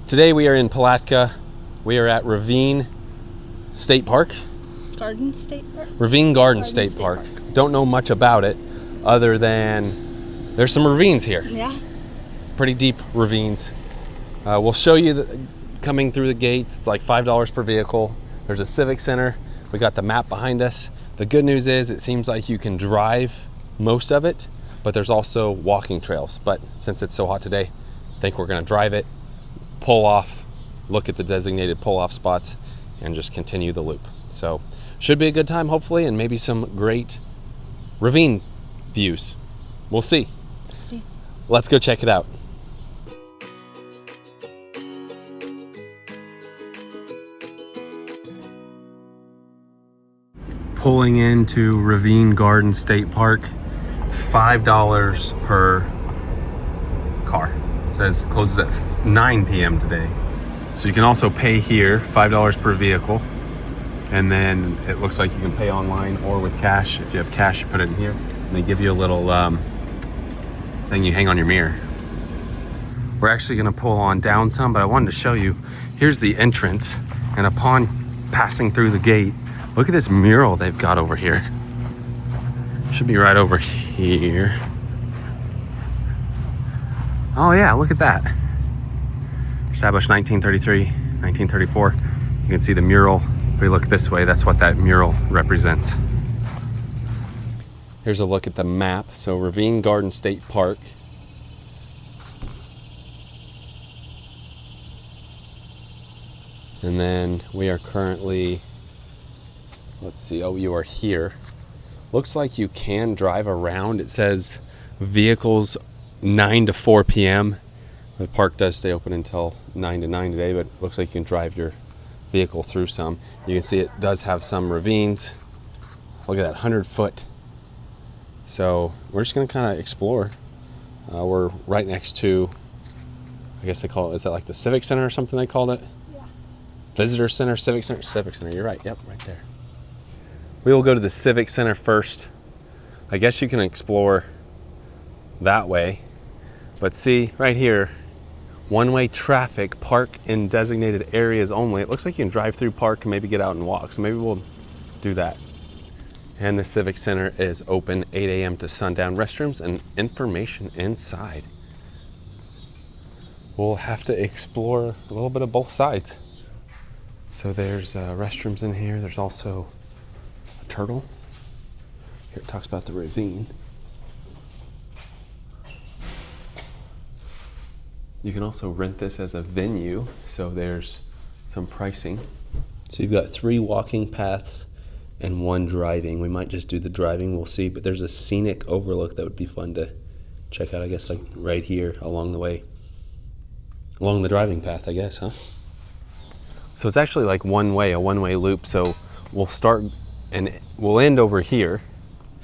Today we are in Palatka. We are at Ravine State Park. Garden State Park? Ravine Gardens State Park. Don't know much about it other than there's some ravines here. Yeah. Pretty deep ravines. We'll show you coming through the gates. It's like $5 per vehicle. There's a civic center. We got the map behind us. The good news is it seems like you can drive most of it, but there's also walking trails. But since it's so hot today, I think we're gonna drive it, pull off, look at the designated pull-off spots, and just continue the loop. So should be a good time, hopefully, and maybe some great ravine views. We'll see. Let's go check it out. Pulling into Ravine Gardens State Park. It's $5 per car. It says it closes at 9 p.m. today. So you can also pay here, $5 per vehicle. And then it looks like you can pay online or with cash. If you have cash, you put it in here. And they give you a little thing you hang on your mirror. We're actually gonna pull on down some, but I wanted to show you, here's the entrance. And upon passing through the gate, look at this mural they've got over here. Should be right over here. Oh yeah, look at that. Established 1933, 1934. You can see the mural. If we look this way, that's what that mural represents. Here's a look at the map. So Ravine Gardens State Park. And then we are currently, let's see, oh, you are here. Looks like you can drive around. It says vehicles 9 to 4 p.m. The park does stay open until 9 to 9 today, but it looks like you can drive your vehicle through some. You can see it does have some ravines. Look at that, 100-foot. So we're just gonna kind of explore. We're right next to, I guess they call it, is that like the Civic Center or something they called it? Yeah. Visitor Center, Civic Center, Civic Center, you're right, yep, right there. We will go to the Civic Center first. I guess you can explore that way, but see right here, one-way traffic, park in designated areas only. It looks like you can drive through park and maybe get out and walk, so maybe we'll do that. And the Civic Center is open 8 a.m. to sundown. Restrooms and information inside. We'll have to explore a little bit of both sides. So there's restrooms in here. There's also a turtle. Here it talks about the ravine. You can also rent this as a venue, so there's some pricing. So you've got 3 walking paths and 1 driving. We might just do the driving, we'll see, but there's a scenic overlook that would be fun to check out, I guess, like right here along the way. Along the driving path, I guess, huh? So it's actually like a one-way loop, so we'll start and we'll end over here,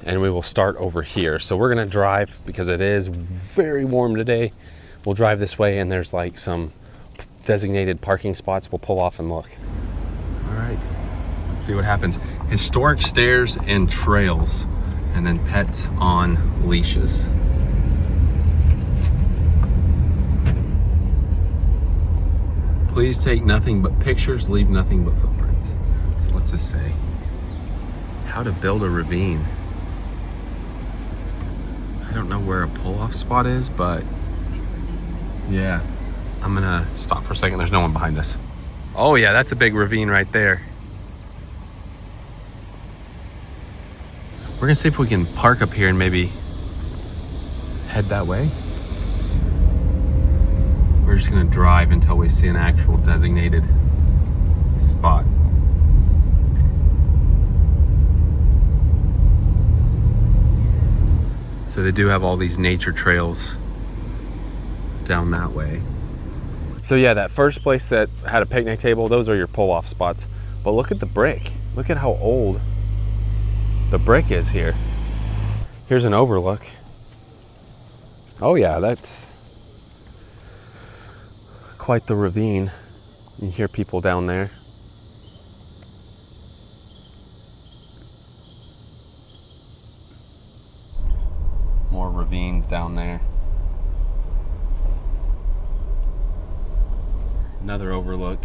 and we will start over here. So we're gonna drive, because it is very warm today. We'll drive this way, and there's like some designated parking spots. We'll pull off and look. All right, let's see what happens. Historic stairs and trails, and then pets on leashes. Please take nothing but pictures, leave nothing but footprints. So what's this say? How to build a ravine. I don't know where a pull-off spot is, but yeah, I'm gonna stop for a second. There's no one behind us. Oh yeah, that's a big ravine right there. We're gonna see if we can park up here and maybe head that way. We're just gonna drive until we see an actual designated spot. So they do have all these nature trails down that way. So yeah, that first place that had a picnic table, those are your pull-off spots. But look at the brick. Look at how old the brick is here. Here's an overlook. Oh yeah, that's quite the ravine. You hear people down there. More ravines down there. Another overlook.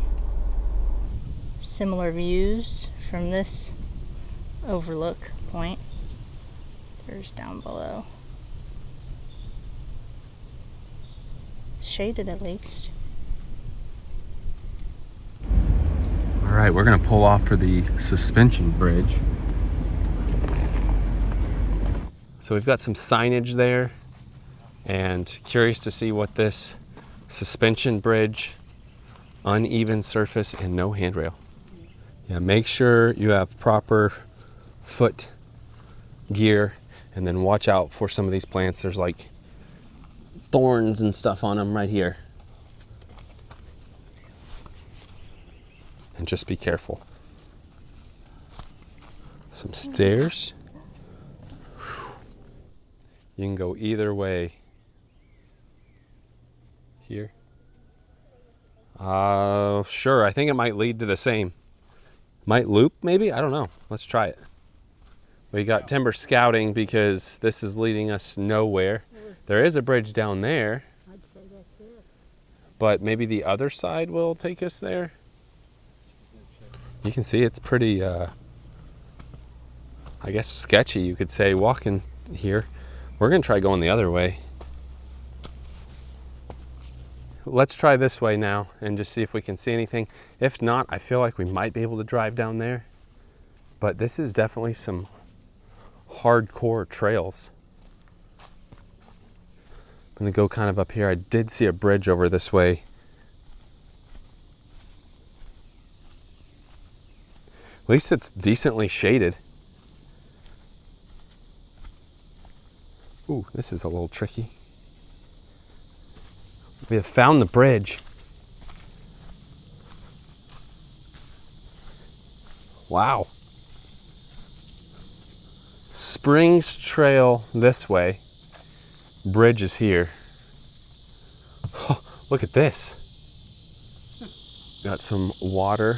Similar views from this overlook point. There's down below. Shaded at least. All right, we're gonna pull off for the suspension bridge. So we've got some signage there, and curious to see what this suspension bridge, uneven surface and no handrail. Yeah, make sure you have proper foot gear, and then watch out for some of these plants. There's like thorns and stuff on them right here. And just be careful. Some stairs. You can go either way. Here. Sure, I think it might lead to the same. Might loop maybe? I don't know. Let's try it. We got timber scouting because this is leading us nowhere. There is a bridge down there. I'd say that's it. But maybe the other side will take us there. You can see it's pretty, I guess sketchy, you could say, walking here. We're gonna try going the other way. Let's try this way now and just see if we can see anything. If not, I feel like we might be able to drive down there. But this is definitely some hardcore trails. I'm gonna go kind of up here. I did see a bridge over this way. At least it's decently shaded. Ooh, this is a little tricky. We have found the bridge. Wow. Springs Trail this way. Bridge is here. Oh, look at this. Got some water.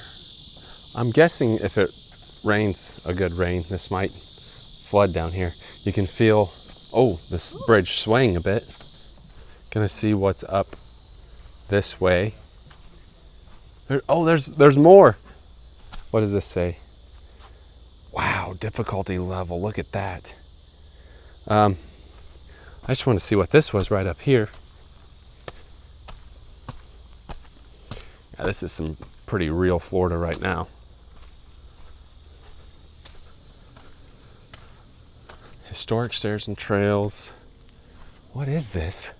I'm guessing if it rains a good rain, this might flood down here. You can feel, oh, this bridge swaying a bit. Gonna see what's up this way. There's more. What does this say? Wow, difficulty level, look at that. I just want to see what this was right up here. Yeah, this is some pretty real Florida right now. Historic stairs and trails. What is this?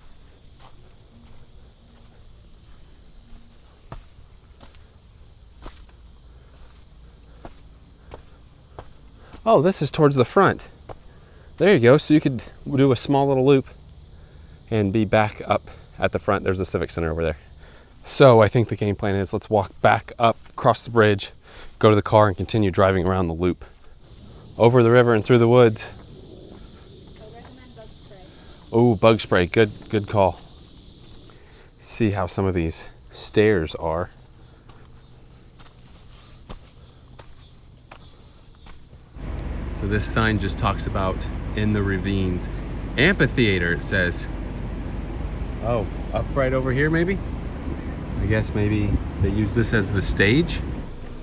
Oh, this is towards the front. There you go. So you could do a small little loop and be back up at the front. There's a Civic Center over there. So I think the game plan is let's walk back up, cross the bridge, go to the car and continue driving around the loop. Over the river and through the woods. I recommend bug spray. Oh, bug spray. Good call. See how some of these stairs are. So this sign just talks about in the ravines. Amphitheater, it says. Oh, up right over here maybe? I guess maybe they use this as the stage.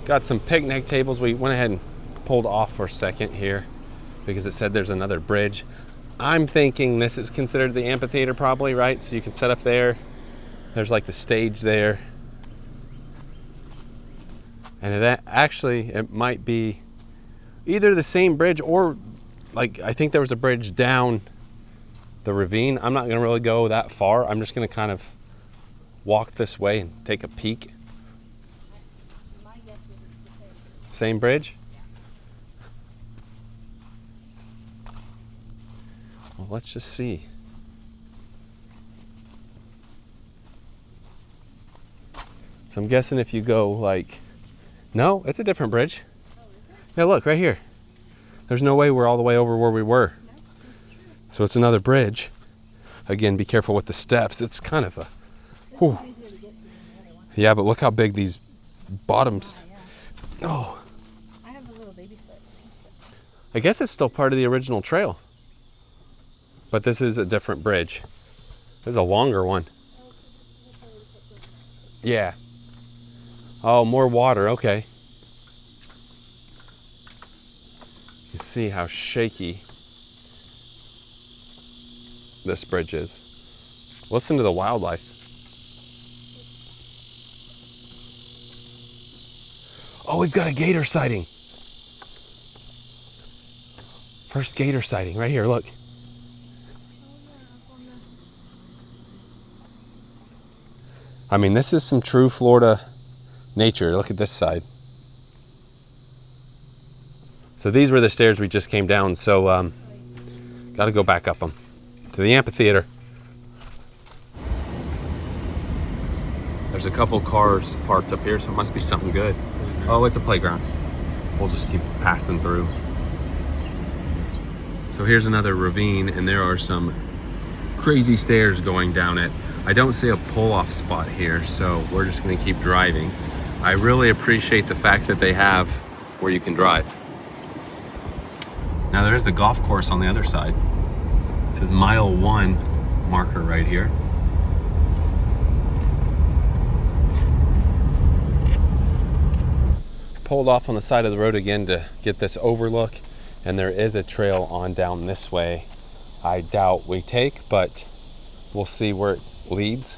Got some picnic tables. We went ahead and pulled off for a second here because it said there's another bridge. I'm thinking this is considered the amphitheater probably, right? So you can set up there. There's like the stage there. And it might be either the same bridge or like, I think there was a bridge down the ravine. I'm not gonna really go that far. I'm just gonna kind of walk this way and take a peek. My guess is it's the same. Same bridge? Well, let's just see. So I'm guessing if you go like, no, it's a different bridge. Oh, is it? Yeah, look right here. There's no way we're all the way over where we were. No, that's true. So it's another bridge. Again, be careful with the steps. It's kind of a, This whew. is easier to get to than the other one. Yeah, but look how big these bottoms. Oh, yeah. Oh, I have a little baby foot. I guess it's still part of the original trail. But this is a different bridge. This is a longer one. Yeah. Oh, more water, okay. You see how shaky this bridge is. Listen to the wildlife. Oh, we've got a gator sighting. First gator sighting right here, look. I mean, this is some true Florida nature. Look at this side. So these were the stairs we just came down, so gotta go back up them to the amphitheater. There's a couple cars parked up here, so it must be something good. Oh, it's a playground. We'll just keep passing through. So here's another ravine, and there are some crazy stairs going down it. I don't see a pull-off spot here, so we're just gonna keep driving. I really appreciate the fact that they have where you can drive. Now there is a golf course on the other side. It says mile 1 marker right here. Pulled off on the side of the road again to get this overlook, and there is a trail on down this way. I doubt we take, but we'll see where it leads.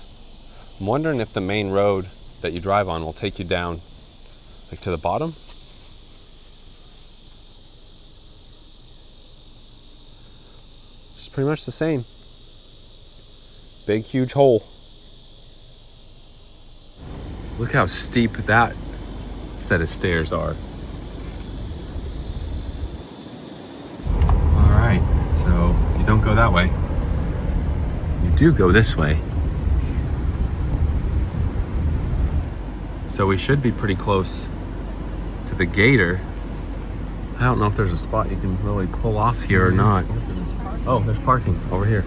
I'm wondering if the main road that you drive on will take you down like to the bottom. It's pretty much the same. Big, huge hole. Look how steep that set of stairs are. All right, so you don't go that way. You do go this way. So we should be pretty close to the gator. I don't know if there's a spot you can really pull off here or not. Oh, there's parking over here.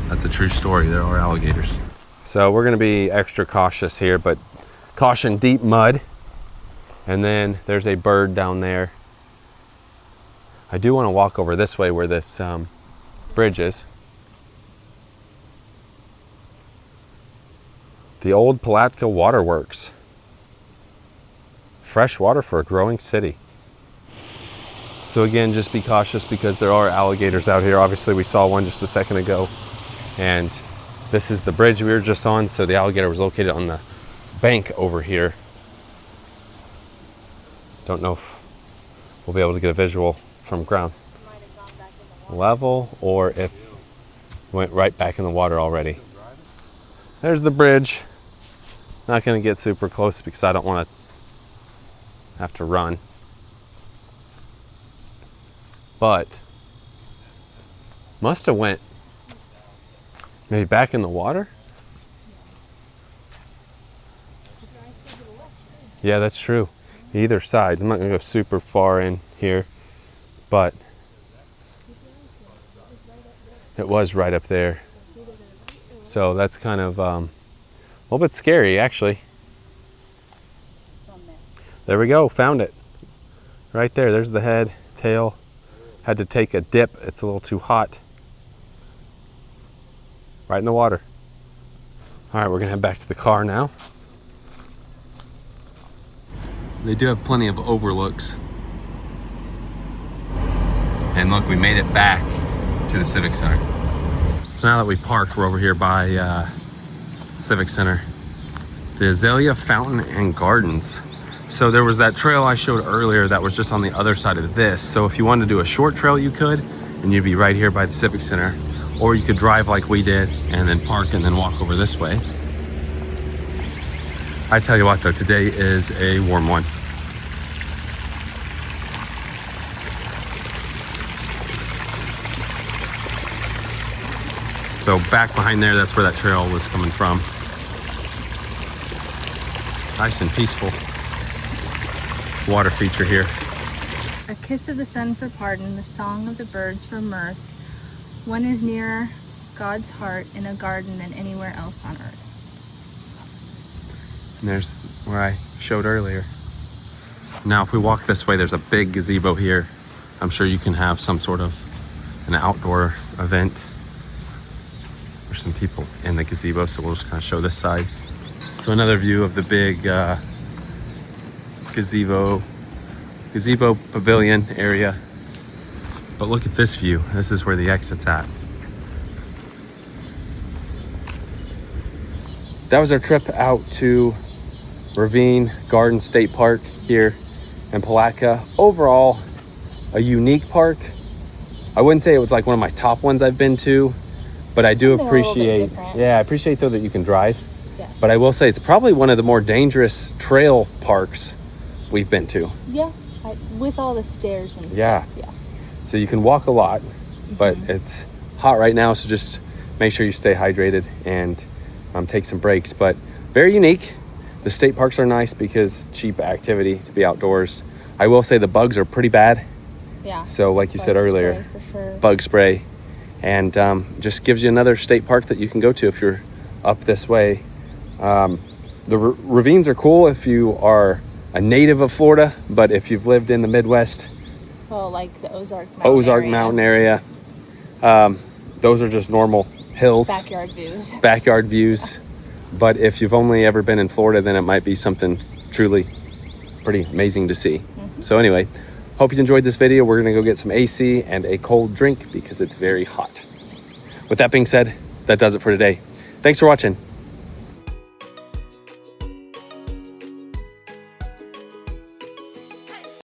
That's a true story. There are alligators. So we're gonna be extra cautious here, but caution deep mud. And then there's a bird down there. I do want to walk over this way where this bridge is. The old Palatka waterworks. Fresh water for a growing city. So again, just be cautious because there are alligators out here. Obviously we saw one just a second ago. And this is the bridge we were just on, so the alligator was located on the bank over here. Don't know if we'll be able to get a visual from ground level or if it went right back in the water already. There's the bridge. Not going to get super close because I don't want to have to run. But must have went maybe back in the water. Yeah, that's true. Either side. I'm not going to go super far in here, but it was right up there. So that's kind of a little bit scary, actually. There we go. Found it. Right there. There's the head, tail. Had to take a dip. It's a little too hot. Right in the water. All right, we're going to head back to the car now. They do have plenty of overlooks. And look, we made it back to the Civic Center. So now that we parked, we're over here by Civic Center. The Azalea Fountain and Gardens. So there was that trail I showed earlier that was just on the other side of this. So if you wanted to do a short trail, you could, and you'd be right here by the Civic Center. Or you could drive like we did and then park and then walk over this way. I tell you what though, today is a warm one. So back behind there, that's where that trail was coming from. Nice and peaceful. Water feature here. A kiss of the sun for pardon, the song of the birds for mirth. One is nearer God's heart in a garden than anywhere else on earth. And there's where I showed earlier. Now, if we walk this way, there's a big gazebo here. I'm sure you can have some sort of an outdoor event. There's some people in the gazebo, so we'll just kind of show this side. So another view of the big gazebo pavilion area. But look at this view. This is where the exit's at. That was our trip out to Ravine Gardens State Park here in Palatka. Overall, a unique park. I wouldn't say it was like one of my top ones I've been to, but I do Something a little bit appreciate, different. yeah, I appreciate though that you can drive. Yes. But I will say it's probably one of the more dangerous trail parks we've been to. Yeah, with all the stairs and Yeah. stuff. Yeah. So you can walk a lot, but it's hot right now, so just make sure you stay hydrated and take some breaks. But very unique. The state parks are nice because cheap activity to be outdoors. I will say the bugs are pretty bad. Yeah. So like you said Bug earlier, spray for sure. bug spray, and just gives you another state park that you can go to if you're up this way. The ravines are cool if you are a native of Florida, but if you've lived in the Midwest, Oh, like the Ozark Mountain area, those are just normal hills, Backyard views. But if you've only ever been in Florida, then it might be something truly pretty amazing to see. So anyway, hope you enjoyed this video. We're gonna go get some AC and a cold drink because it's very hot. With that being said, that does it for today. Thanks for watching.